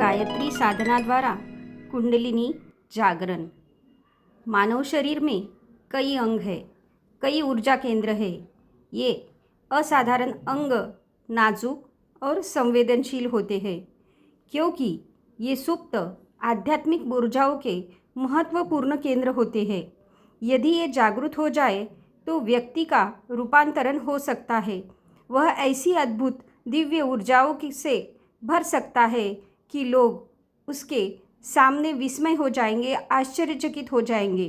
गायत्री साधना द्वारा कुंडलिनी जागरण। मानव शरीर में कई अंग है, कई ऊर्जा केंद्र है। ये असाधारण अंग नाजुक और संवेदनशील होते हैं क्योंकि ये सुप्त आध्यात्मिक ऊर्जाओं के महत्वपूर्ण केंद्र होते हैं। यदि ये जागृत हो जाए तो व्यक्ति का रूपांतरण हो सकता है। वह ऐसी अद्भुत दिव्य ऊर्जाओं से भर सकता है कि लोग उसके सामने विस्मय हो जाएंगे, आश्चर्यचकित हो जाएंगे।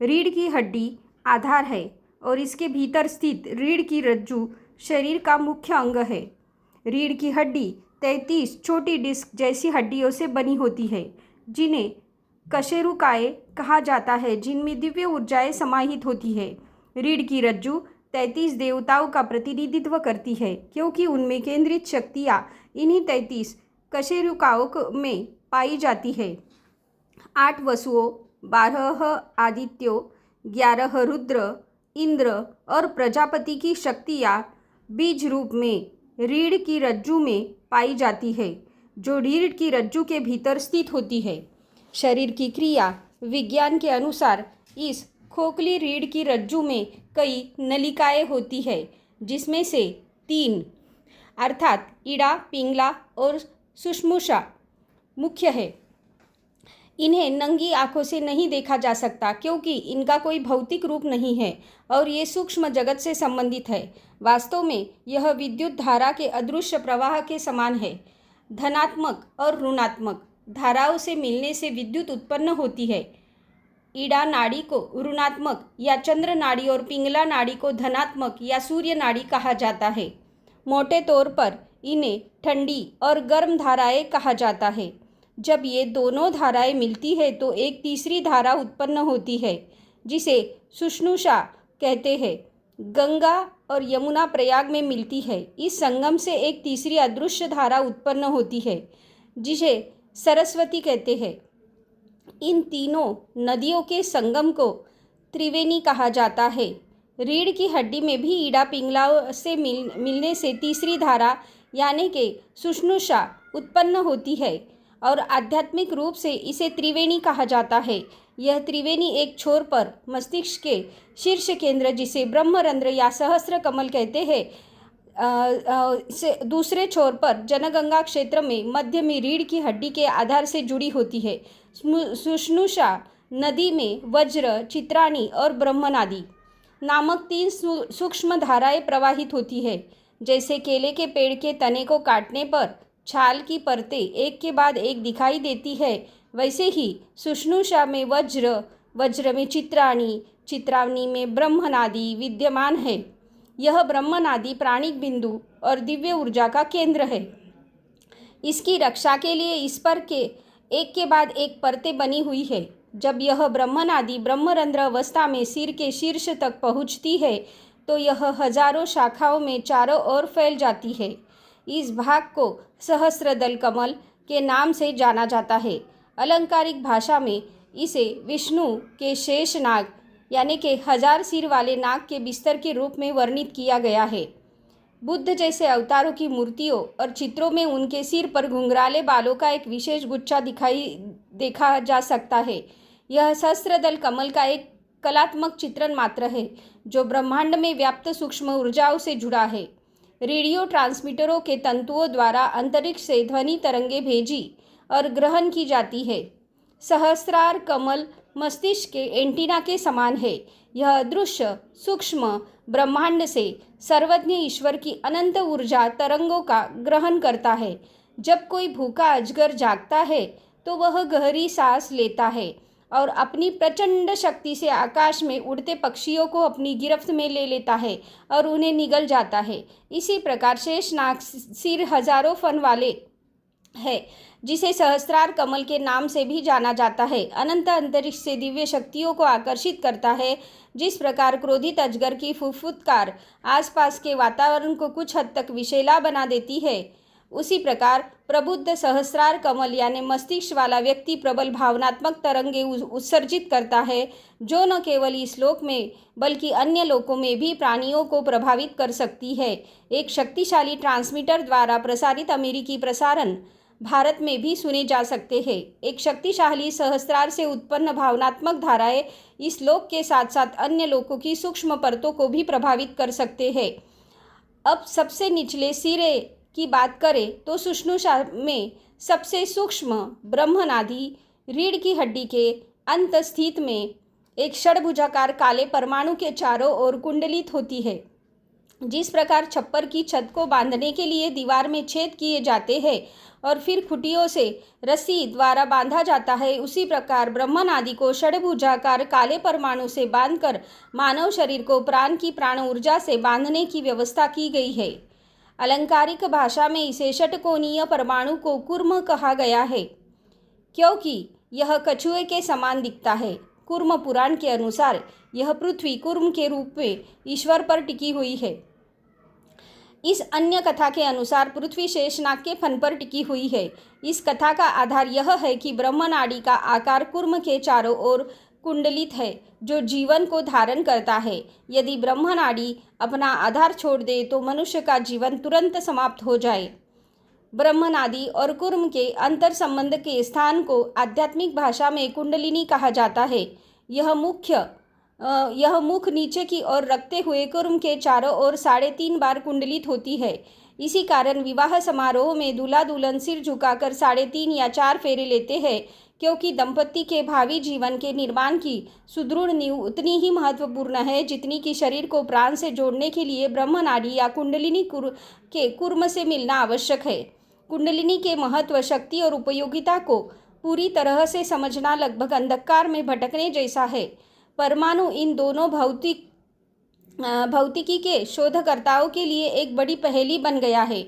रीढ़ की हड्डी आधार है और इसके भीतर स्थित रीढ़ की रज्जु शरीर का मुख्य अंग है। रीढ़ की हड्डी 33 छोटी डिस्क जैसी हड्डियों से बनी होती है जिन्हें कशेरुकाएँ कहा जाता है, जिनमें दिव्य ऊर्जाएं समाहित होती है। रीढ़ की रज्जु 33 देवताओं का प्रतिनिधित्व करती है क्योंकि उनमें केंद्रित शक्तियाँ इन्हीं 33 कशेरुकाओं में पाई जाती है। 8 वसुओं, 12 आदित्यों, 11 रुद्र, इंद्र और प्रजापति की शक्तियाँ बीज रूप में रीढ़ की रज्जु में पाई जाती है जो रीढ़ की रज्जु के भीतर स्थित होती है। शरीर की क्रिया विज्ञान के अनुसार इस खोखली रीढ़ की रज्जु में कई नलिकाएं होती है जिसमें से 3 अर्थात इड़ा, पिंगला और सुषुम्ना मुख्य है। इन्हें नंगी आंखों से नहीं देखा जा सकता क्योंकि इनका कोई भौतिक रूप नहीं है और ये सूक्ष्म जगत से संबंधित है। वास्तव में यह विद्युत धारा के अदृश्य प्रवाह के समान है। धनात्मक और ऋणात्मक धाराओं से मिलने से विद्युत उत्पन्न होती है। इड़ा नाड़ी को ऋणात्मक या चंद्र नाड़ी और पिंगला नाड़ी को धनात्मक या सूर्य नाड़ी कहा जाता है। मोटे तौर पर इन्हें ठंडी और गर्म धाराएं कहा जाता है। जब ये दोनों धाराएं मिलती है तो एक तीसरी धारा उत्पन्न होती है जिसे सुषुम्ना कहते हैं। गंगा और यमुना प्रयाग में मिलती है। इस संगम से एक तीसरी अदृश्य धारा उत्पन्न होती है जिसे सरस्वती कहते हैं। इन तीनों नदियों के संगम को त्रिवेणी कहा जाता है। रीढ़ की हड्डी में भी इड़ा पिंगला से मिलने से तीसरी धारा यानी कि सुषुम्ना उत्पन्न होती है और आध्यात्मिक रूप से इसे त्रिवेणी कहा जाता है। यह त्रिवेणी एक छोर पर मस्तिष्क के शीर्ष केंद्र जिसे ब्रह्मरंध्र या सहस्त्र कमल कहते हैं से दूसरे छोर पर जनगंगा क्षेत्र में मध्य में रीढ़ की हड्डी के आधार से जुड़ी होती है। सुषुम्ना नदी में वज्र, चित्राणी और ब्रह्मनादी नामक 3 सूक्ष्म धाराएं प्रवाहित होती है। जैसे केले के पेड़ के तने को काटने पर छाल की परतें एक के बाद एक दिखाई देती है, वैसे ही सुषुम्ना में वज्र में चित्राणी में ब्रह्मनादी विद्यमान है। यह ब्रह्मनादी प्राणिक बिंदु और दिव्य ऊर्जा का केंद्र है। इसकी रक्षा के लिए इस पर के एक के बाद एक परतें बनी हुई है। जब यह ब्रह्मनादी ब्रह्मरंध्र अवस्था में सिर के शीर्ष तक पहुँचती है तो यह हजारों शाखाओं में चारों ओर फैल जाती है। इस भाग को सहस्रदल कमल के नाम से जाना जाता है। अलंकारिक भाषा में इसे विष्णु के शेष नाग यानी कि 1000 सिर वाले नाग के बिस्तर के रूप में वर्णित किया गया है। बुद्ध जैसे अवतारों की मूर्तियों और चित्रों में उनके सिर पर घुंघराले बालों का एक विशेष गुच्छा देखा जा सकता है। यह सहस्रदल कमल का एक कलात्मक चित्रण मात्र है जो ब्रह्मांड में व्याप्त सूक्ष्म ऊर्जाओं से जुड़ा है। रेडियो ट्रांसमीटरों के तंतुओं द्वारा अंतरिक्ष से ध्वनि तरंगें भेजी और ग्रहण की जाती है। सहस्रार कमल मस्तिष्क के एंटीना के समान है। यह अदृश्य सूक्ष्म ब्रह्मांड से सर्वज्ञ ईश्वर की अनंत ऊर्जा तरंगों का ग्रहण करता है। जब कोई भूखा अजगर जागता है तो वह गहरी सांस लेता है और अपनी प्रचंड शक्ति से आकाश में उड़ते पक्षियों को अपनी गिरफ्त में ले लेता है और उन्हें निगल जाता है। इसी प्रकार शेषनाग सिर हजारों फन वाले है जिसे सहस्रार कमल के नाम से भी जाना जाता है। अनंत अंतरिक्ष से दिव्य शक्तियों को आकर्षित करता है। जिस प्रकार क्रोधित अजगर की फुफुकार आसपास के वातावरण को कुछ हद तक विषैला बना देती है, उसी प्रकार प्रबुद्ध सहस्रार कमल यानी मस्तिष्क वाला व्यक्ति प्रबल भावनात्मक तरंगे उत्सर्जित करता है जो न केवल इस लोक में बल्कि अन्य लोकों में भी प्राणियों को प्रभावित कर सकती है। एक शक्तिशाली ट्रांसमीटर द्वारा प्रसारित अमेरिकी प्रसारण भारत में भी सुने जा सकते हैं। एक शक्तिशाली सहस्रार से उत्पन्न भावनात्मक धाराएं इस लोक के साथ साथ अन्य लोकों की सूक्ष्म परतों को भी प्रभावित कर सकते हैं। अब सबसे निचले सिरे की बात करें तो सुषुम्ना में सबसे सूक्ष्म ब्रह्मनादि रीढ़ की हड्डी के अंत स्थित में एक षड्भुजाकार काले परमाणु के चारों ओर कुंडलित होती है। जिस प्रकार छप्पर की छत को बांधने के लिए दीवार में छेद किए जाते हैं और फिर खुटियों से रस्सी द्वारा बांधा जाता है, उसी प्रकार ब्रह्मन आदि को षड्भुजाकार काले परमाणु से बांधकर मानव शरीर को प्राण की प्राण ऊर्जा से बांधने की व्यवस्था की गई है। अलंकारिक भाषा में इसे षटकोणीय परमाणु को कूर्म कहा गया है, क्योंकि यह कछुए के समान दिखता है। कूर्म पुराण के अनुसार यह पृथ्वी कूर्म के रूप में ईश्वर पर टिकी हुई है। इस अन्य कथा के अनुसार पृथ्वी शेषनाग के फन पर टिकी हुई है। इस कथा का आधार यह है कि ब्रह्मनाड़ी का आकार कूर्म के चारों ओर कुंडलित है, जो जीवन को धारण करता है। यदि ब्रह्मनाड़ी अपना आधार छोड़ दे तो मनुष्य का जीवन तुरंत समाप्त हो जाए। ब्रह्मनादि और कूर्म के अंतर संबंध के स्थान को आध्यात्मिक भाषा में कुंडलिनी कहा जाता है। यह मुख नीचे की ओर रखते हुए कूर्म के चारों ओर 3.5 बार कुंडलित होती है। इसी कारण विवाह समारोह में दूल्हा दुल्हन सिर झुकाकर 3.5 या 4 फेरे लेते हैं, क्योंकि दंपति के भावी जीवन के निर्माण की सुदृढ़ नींव उतनी ही महत्वपूर्ण है जितनी कि शरीर को प्राण से जोड़ने के लिए ब्रह्मनाड़ी या कुंडलिनी के कूर्म से मिलना आवश्यक है। कुंडलिनी के महत्व, शक्ति और उपयोगिता को पूरी तरह से समझना लगभग अंधकार में भटकने जैसा है। परमाणु इन दोनों भौतिकी के शोधकर्ताओं के लिए एक बड़ी पहेली बन गया है।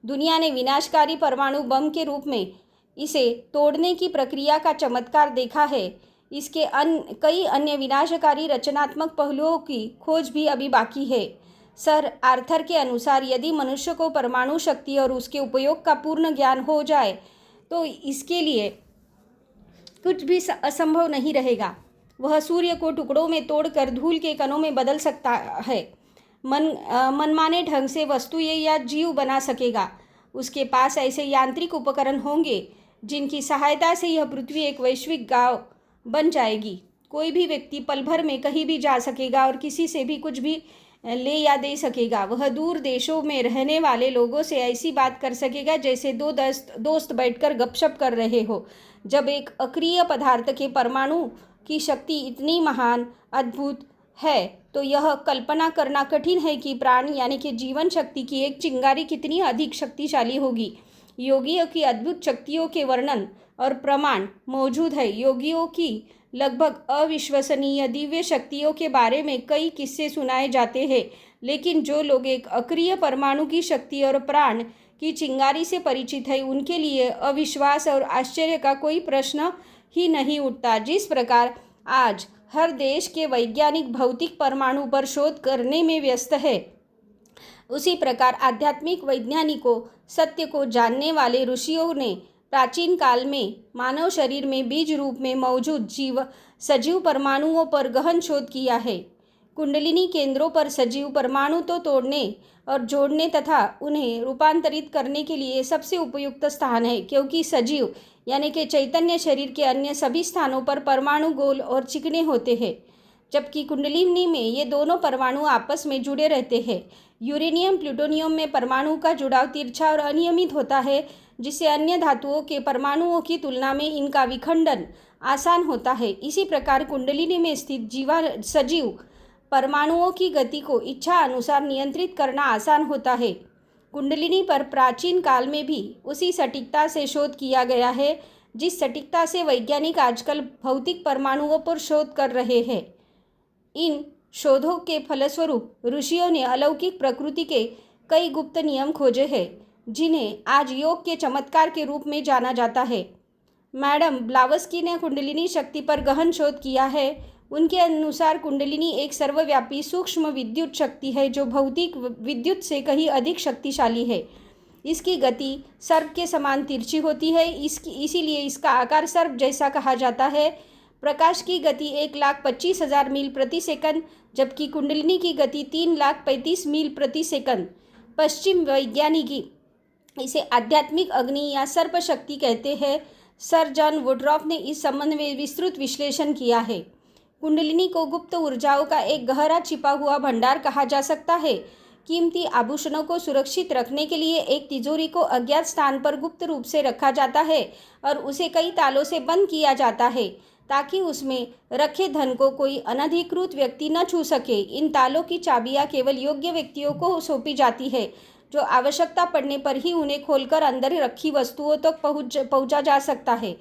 दुनिया ने विनाशकारी परमाणु बम के रूप में इसे तोड़ने की प्रक्रिया का चमत्कार देखा है। इसके कई अन्य विनाशकारी रचनात्मक पहलुओं की खोज भी अभी बाकी है। सर आर्थर के अनुसार यदि मनुष्य को परमाणु शक्ति और उसके उपयोग का पूर्ण ज्ञान हो जाए तो इसके लिए कुछ भी असंभव नहीं रहेगा। वह सूर्य को टुकड़ों में तोड़कर धूल के कणों में बदल सकता है, मनमाने ढंग से वस्तुएं या जीव बना सकेगा। उसके पास ऐसे यांत्रिक उपकरण होंगे जिनकी सहायता से यह पृथ्वी एक वैश्विक गांव बन जाएगी। कोई भी व्यक्ति पल भर में कहीं भी जा सकेगा और किसी से भी कुछ भी ले या दे सकेगा। वह दूर देशों में रहने वाले लोगों से ऐसी बात कर सकेगा जैसे दो दोस्त बैठकर गपशप कर रहे हो। जब एक अक्रिय पदार्थ के परमाणु की शक्ति इतनी महान, अद्भुत है तो यह कल्पना करना कठिन है कि प्राण यानी कि जीवन शक्ति की एक चिंगारी कितनी अधिक शक्तिशाली होगी। योगियों की अद्भुत शक्तियों के वर्णन और प्रमाण मौजूद है। योगियों की लगभग अविश्वसनीय दिव्य शक्तियों के बारे में कई किस्से सुनाए जाते हैं, लेकिन जो लोग एक अक्रिय परमाणु की शक्ति और प्राण की चिंगारी से परिचित है उनके लिए अविश्वास और आश्चर्य का कोई प्रश्न ही नहीं उठता। जिस प्रकार आज हर देश के वैज्ञानिक भौतिक परमाणु पर शोध करने में व्यस्त है, उसी प्रकार आध्यात्मिक वैज्ञानिकों, सत्य को जानने वाले ऋषियों ने प्राचीन काल में मानव शरीर में बीज रूप में मौजूद सजीव परमाणुओं पर गहन शोध किया है। कुंडलिनी केंद्रों पर सजीव परमाणु तो तोड़ने और जोड़ने तथा उन्हें रूपांतरित करने के लिए सबसे उपयुक्त स्थान है, क्योंकि सजीव यानी कि चैतन्य शरीर के अन्य सभी स्थानों पर परमाणु गोल और चिकने होते हैं, जबकि कुंडलिनी में ये दोनों परमाणु आपस में जुड़े रहते हैं। यूरेनियम प्लूटोनियम में परमाणु का जुड़ाव तिरछा और अनियमित होता है, जिससे अन्य धातुओं के परमाणुओं की तुलना में इनका विखंडन आसान होता है। इसी प्रकार कुंडलिनी में स्थित सजीव परमाणुओं की गति को इच्छा अनुसार नियंत्रित करना आसान होता है। कुंडलिनी पर प्राचीन काल में भी उसी सटीकता से शोध किया गया है जिस सटीकता से वैज्ञानिक आजकल भौतिक परमाणुओं पर शोध कर रहे हैं। इन शोधों के फलस्वरूप ऋषियों ने अलौकिक प्रकृति के कई गुप्त नियम खोजे हैं, जिन्हें आज योग के चमत्कार के रूप में जाना जाता है। मैडम ब्लावस्की ने कुंडलिनी शक्ति पर गहन शोध किया है। उनके अनुसार कुंडलिनी एक सर्वव्यापी सूक्ष्म विद्युत शक्ति है जो भौतिक विद्युत से कहीं अधिक शक्तिशाली है। इसकी गति सर्प के समान तिरछी होती है, इसीलिए इसका आकार सर्प जैसा कहा जाता है। प्रकाश की गति 1,25,000 मील प्रति सेकंड, जबकि कुंडलिनी की गति 3,35,000 मील प्रति सेकंड। पश्चिम वैज्ञानिकी इसे आध्यात्मिक अग्नि या सर्प शक्ति कहते हैं। सर जॉन वुडरॉफ ने इस संबंध में विस्तृत विश्लेषण किया है। कुंडलिनी को गुप्त ऊर्जाओं का एक गहरा छिपा हुआ भंडार कहा जा सकता है। कीमती आभूषणों को सुरक्षित रखने के लिए एक तिजोरी को अज्ञात स्थान पर गुप्त रूप से रखा जाता है और उसे कई तालों से बंद किया जाता है ताकि उसमें रखे धन को कोई अनधिकृत व्यक्ति न छू सके। इन तालों की चाबियां केवल योग्य व्यक्तियों को सौंपी जाती है, जो आवश्यकता पड़ने पर ही उन्हें खोलकर अंदर रखी वस्तुओं तक पहुंचा जा सकता है।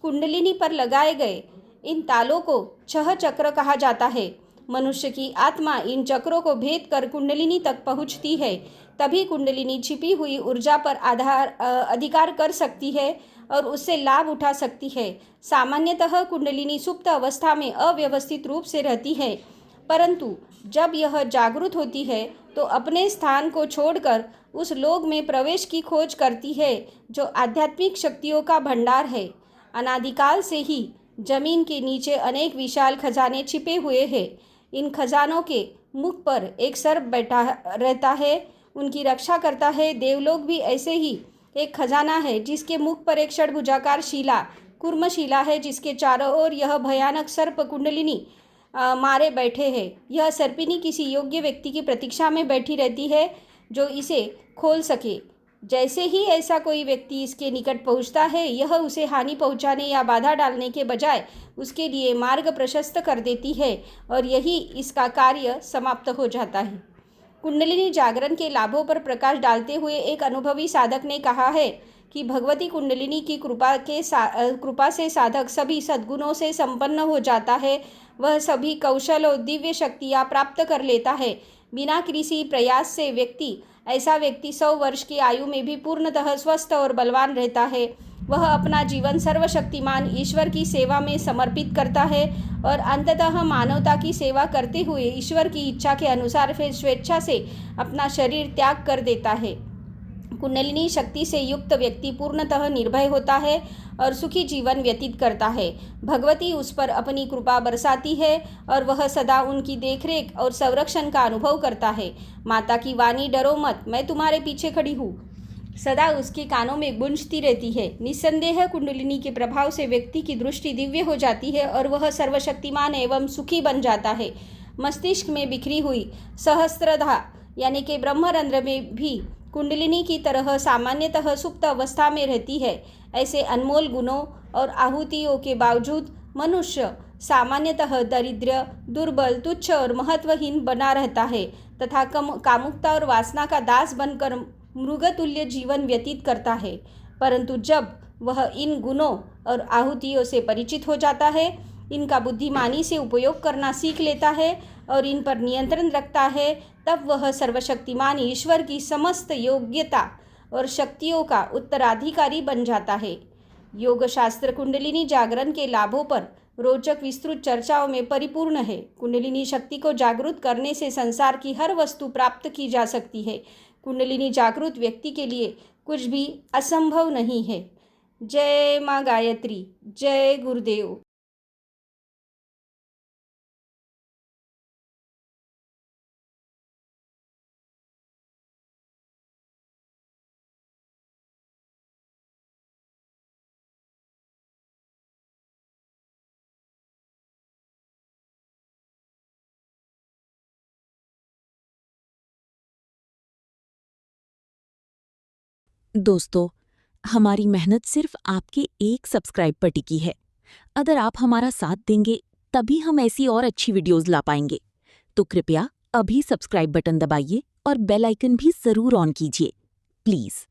कुंडलिनी पर लगाए गए इन तालों को 6 चक्र कहा जाता है। मनुष्य की आत्मा इन चक्रों को भेद कर कुंडलिनी तक पहुंचती है, तभी कुंडलिनी छिपी हुई ऊर्जा पर अधिकार कर सकती है और उससे लाभ उठा सकती है। सामान्यतः कुंडलिनी सुप्त अवस्था में अव्यवस्थित रूप से रहती है, परंतु जब यह जागृत होती है तो अपने स्थान को छोड़कर उस लोक में प्रवेश की खोज करती है जो आध्यात्मिक शक्तियों का भंडार है। अनादिकाल से ही जमीन के नीचे अनेक विशाल खजाने छिपे हुए हैं। इन खजानों के मुख पर एक सर्प बैठा रहता है, उनकी रक्षा करता है। देवलोक भी ऐसे ही एक खजाना है जिसके मुख पर एक षड्भुजाकार शिला कूर्मशिला है, जिसके चारों ओर यह भयानक सर्प कुंडलिनी मारे बैठे हैं। यह सर्पिनी किसी योग्य व्यक्ति की प्रतीक्षा में बैठी रहती है जो इसे खोल सके। जैसे ही ऐसा कोई व्यक्ति इसके निकट पहुंचता है, यह उसे हानि पहुंचाने या बाधा डालने के बजाय उसके लिए मार्ग प्रशस्त कर देती है और यही इसका कार्य समाप्त हो जाता है। कुंडलिनी जागरण के लाभों पर प्रकाश डालते हुए एक अनुभवी साधक ने कहा है कि भगवती कुंडलिनी की कृपा से साधक सभी सद्गुणों से संपन्न हो जाता है। वह सभी कौशल और दिव्य शक्तियाँ प्राप्त कर लेता है। बिना किसी प्रयास से ऐसा व्यक्ति 100 वर्ष की आयु में भी पूर्णतः स्वस्थ और बलवान रहता है। वह अपना जीवन सर्वशक्तिमान ईश्वर की सेवा में समर्पित करता है और अंततः मानवता की सेवा करते हुए ईश्वर की इच्छा के अनुसार फिर स्वेच्छा से अपना शरीर त्याग कर देता है। कुंडलिनी शक्ति से युक्त व्यक्ति पूर्णतः निर्भय होता है और सुखी जीवन व्यतीत करता है। भगवती उस पर अपनी कृपा बरसाती है और वह सदा उनकी देखरेख और संरक्षण का अनुभव करता है। माता की वाणी डरो मत, मैं तुम्हारे पीछे खड़ी हूँ, सदा उसके कानों में गूंजती रहती है। निस्संदेह कुंडलिनी के प्रभाव से व्यक्ति की दृष्टि दिव्य हो जाती है और वह सर्वशक्तिमान एवं सुखी बन जाता है। मस्तिष्क में बिखरी हुई सहस्त्रधा यानी कि ब्रह्मरंध्र में भी कुंडलिनी की तरह सामान्यतः सुप्त अवस्था में रहती है। ऐसे अनमोल गुणों और आहुतियों के बावजूद मनुष्य सामान्यतः दरिद्र, दुर्बल, तुच्छ और महत्वहीन बना रहता है तथा कामुकता और वासना का दास बनकर मृगतुल्य जीवन व्यतीत करता है। परंतु जब वह इन गुणों और आहुतियों से परिचित हो जाता है, इनका बुद्धिमानी से उपयोग करना सीख लेता है और इन पर नियंत्रण रखता है, तब वह सर्वशक्तिमान ईश्वर की समस्त योग्यता और शक्तियों का उत्तराधिकारी बन जाता है। योग शास्त्र कुंडलिनी जागरण के लाभों पर रोचक विस्तृत चर्चाओं में परिपूर्ण है। कुंडलिनी शक्ति को जागृत करने से संसार की हर वस्तु प्राप्त की जा सकती है। कुंडलिनी जागृत व्यक्ति के लिए कुछ भी असंभव नहीं है। जय माँ गायत्री, जय गुरुदेव। दोस्तों, हमारी मेहनत सिर्फ आपके एक सब्सक्राइब पर टिकी है। अगर आप हमारा साथ देंगे तभी हम ऐसी और अच्छी वीडियोस ला पाएंगे। तो कृपया अभी सब्सक्राइब बटन दबाइए और बेल आइकन भी जरूर ऑन कीजिए, प्लीज।